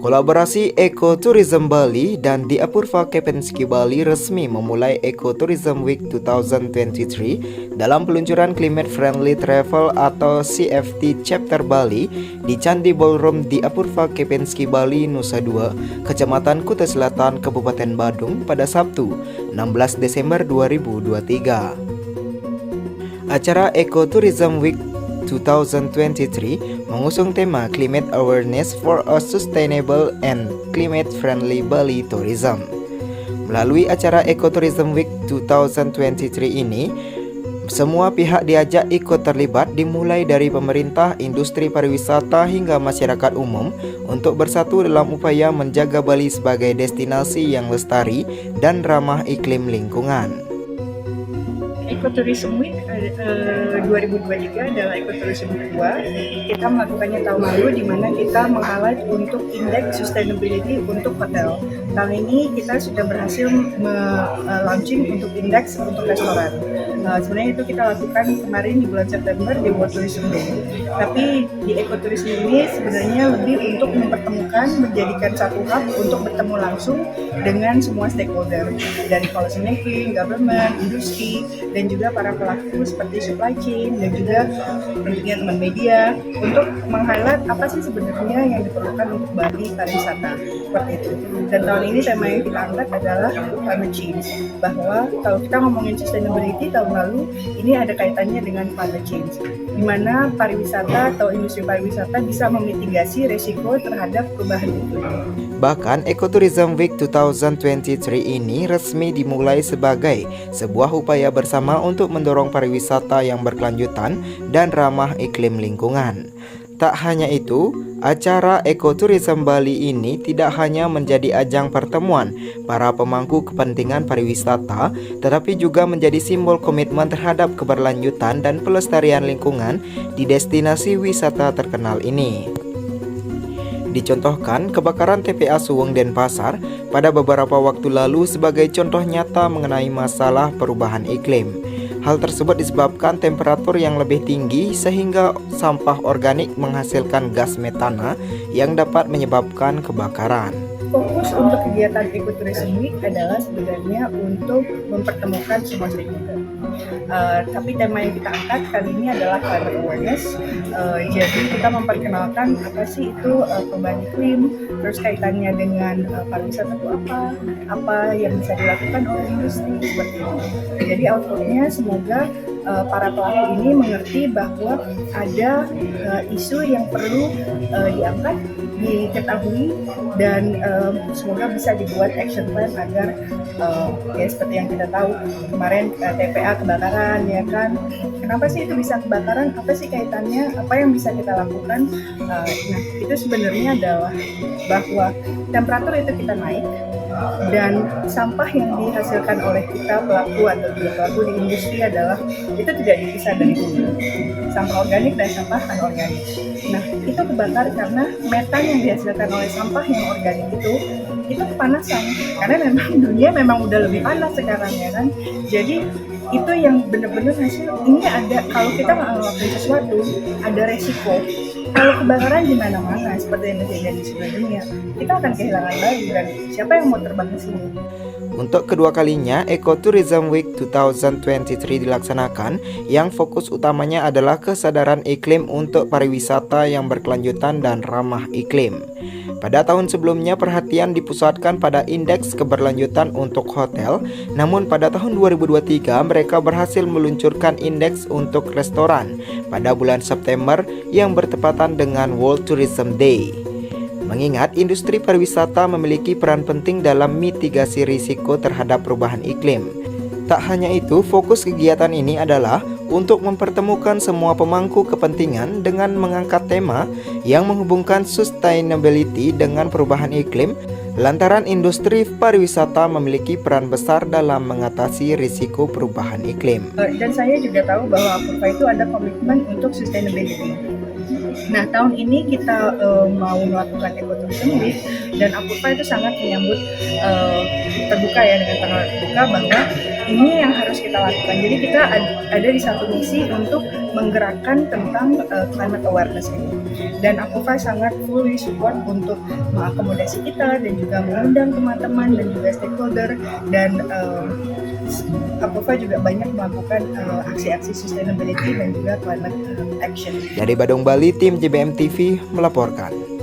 Kolaborasi Ecotourism Bali dan The Apurva Kepensky Bali resmi memulai Ecotourism Week 2023 dalam peluncuran Climate Friendly Travel atau CFT Chapter Bali di Candi Ballroom The Apurva Kepensky Bali, Nusa Dua, Kecamatan Kuta Selatan, Kabupaten Badung pada Sabtu, 16 Desember 2023. Acara Ecotourism Week 2023 mengusung tema Climate Awareness for a Sustainable and Climate-Friendly Bali Tourism. Melalui acara Ecotourism Week 2023 ini, semua pihak diajak ikut terlibat dimulai dari pemerintah, industri pariwisata hingga masyarakat umum untuk bersatu dalam upaya menjaga Bali sebagai destinasi yang lestari dan ramah iklim lingkungan. Ecotourism Week 2023 adalah Ecotourism kedua. Kita melakukannya tahun lalu di mana kita meng-highlight untuk indeks sustainability untuk hotel. Tahun ini kita sudah berhasil launching untuk indeks untuk restoran. Sebenarnya itu kita lakukan kemarin di bulan September di World Tourism Day. Tapi di Ecotourism ini sebenarnya lebih untuk mempertemukan, menjadikan satu hub untuk bertemu langsung dengan semua stakeholder dari policy making, government, industri, dan juga para pelaku seperti supply chain dan juga tentunya teman media untuk meng-highlight apa sih sebenarnya yang diperlukan untuk Bali pariwisata seperti itu. Dan tahun ini tema yang kita angkat adalah climate change, bahwa kalau kita ngomongin sustainability tahun lalu ini ada kaitannya dengan climate change, di mana pariwisata atau industri pariwisata bisa memitigasi resiko terhadap perubahan iklim. Bahkan Ecotourism Week 2023 ini resmi dimulai sebagai sebuah upaya bersama untuk mendorong pariwisata yang berkelanjutan dan ramah iklim lingkungan. Tak hanya itu, acara Ecotourism Bali ini tidak hanya menjadi ajang pertemuan para pemangku kepentingan pariwisata, tetapi juga menjadi simbol komitmen terhadap keberlanjutan dan pelestarian lingkungan di destinasi wisata terkenal ini. Dicontohkan, kebakaran TPA Suweng Denpasar pada beberapa waktu lalu sebagai contoh nyata mengenai masalah perubahan iklim. Hal tersebut disebabkan temperatur yang lebih tinggi sehingga sampah organik menghasilkan gas metana yang dapat menyebabkan kebakaran. Fokus untuk kegiatan Ecotourism Week adalah sebenarnya untuk mempertemukan semua stakeholder. Tapi tema yang kita angkat kali ini adalah climate awareness. Jadi kita memperkenalkan apa sih itu perubahan iklim, terus kaitannya dengan pariwisata itu apa yang bisa dilakukan oleh industri seperti itu. Jadi outputnya semoga para pelaku ini mengerti bahwa ada isu yang perlu diangkat, diketahui, dan semoga bisa dibuat action plan agar ya seperti yang kita tahu kemarin TPA kebakaran, ya kan, kenapa sih itu bisa kebakaran, apa sih kaitannya, apa yang bisa kita lakukan. Nah itu sebenarnya adalah bahwa temperatur itu kita naik dan sampah yang dihasilkan oleh kita pelaku atau pelaku di industri adalah itu tidak dipisah dari bumi, sampah organik dan sampah anorganik. Nah itu kebakar karena metan yang dihasilkan oleh sampah yang organik itu kepanasan, karena memang dunia memang udah lebih panas sekarang, ya kan. Jadi itu yang benar-benar hasil ini ada, kalau kita nggak ngelakuin sesuatu ada resiko. Kalau kebakaran di mana-mana seperti yang terjadi di seluruh dunia, kita akan kehilangan Bali, dan siapa yang mau terbang ke sini? Untuk kedua kalinya, Ecotourism Week 2023 dilaksanakan yang fokus utamanya adalah kesadaran iklim untuk pariwisata yang berkelanjutan dan ramah iklim. Pada tahun sebelumnya perhatian dipusatkan pada indeks keberlanjutan untuk hotel, namun pada tahun 2023 mereka berhasil meluncurkan indeks untuk restoran pada bulan September yang bertepatan dengan World Tourism Day. Mengingat industri pariwisata memiliki peran penting dalam mitigasi risiko terhadap perubahan iklim. Tak hanya itu, fokus kegiatan ini adalah untuk mempertemukan semua pemangku kepentingan dengan mengangkat tema yang menghubungkan sustainability dengan perubahan iklim, lantaran industri pariwisata memiliki peran besar dalam mengatasi risiko perubahan iklim. Dan saya juga tahu bahwa Apurva itu ada komitmen untuk sustainability. Nah tahun ini kita mau melakukan Ecotourism Week, dan Apurva itu sangat menyambut terbuka ya, dengan sangat terbuka bahwa ini yang harus kita lakukan. Jadi kita ada di satu misi untuk menggerakkan tentang climate awareness ini. Dan Apova sangat fully support untuk mengakomodasi kita dan juga mengundang teman-teman dan juga stakeholder, dan Apova juga banyak melakukan aksi-aksi sustainability dan juga climate action. Dari Badung, Bali, tim JBM TV melaporkan.